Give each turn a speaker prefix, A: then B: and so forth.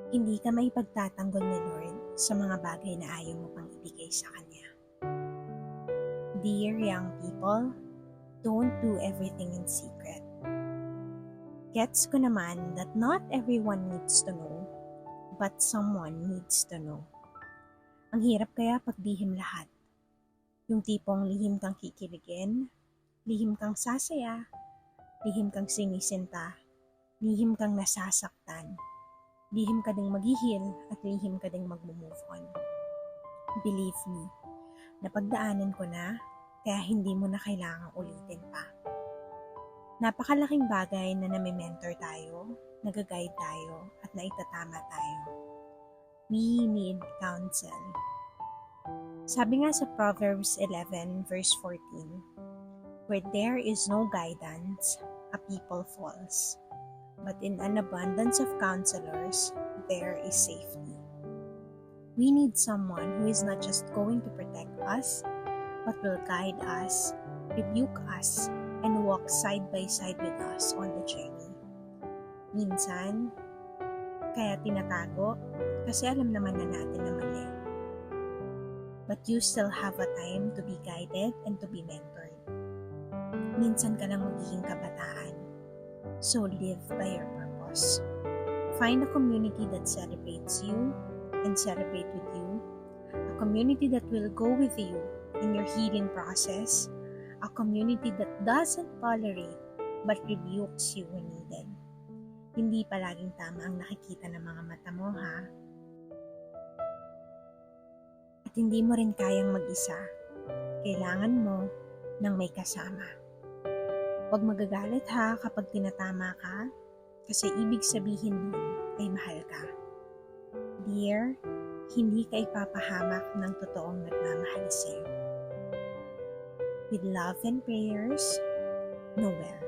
A: Hindi ka maipagtatanggol ni Lord sa mga bagay na ayaw mo pang ibigay sa Kanya. Dear young people, don't do everything in secret. Gets ko naman that not everyone needs to know, but someone needs to know. Ang hirap kaya paglihim lahat. Yung tipong lihim kang kikiligin, lihim kang sasaya, lihim kang sinisinta, lihim kang nasasaktan, lihim ka ding maghihil at lihim ka ding mag-move on. Believe me, napagdaanan ko na, kaya hindi mo na kailangang ulitin pa. Napakalaking bagay na nami-mentor tayo, nag-guide tayo, at naitatama tayo. We need counsel. Sabi nga sa Proverbs 11 verse 14, where there is no guidance, a people falls. But in an abundance of counselors, there is safety. We need someone who is not just going to protect us, but will guide us, rebuke us, and walk side by side with us on the journey. Minsan, kaya tinatago kasi alam naman na natin na mali. But you still have a time to be guided and to be mentored. Minsan ka lang magiging kabataan. So live by your purpose. Find a community that celebrates you and celebrate with you. A community that will go with you in your healing process. A community that doesn't tolerate but rebukes you when needed. Hindi palaging tama ang nakikita ng mga mata mo, ha? At hindi mo rin kayang mag-isa. Kailangan mo ng may kasama. Huwag magagalit ha kapag tinatama ka, kasi ibig sabihin nun ay mahal ka. Dear, hindi ka ipapahamak ng totoong nagmamahal sa'yo. With love and prayers, Noel.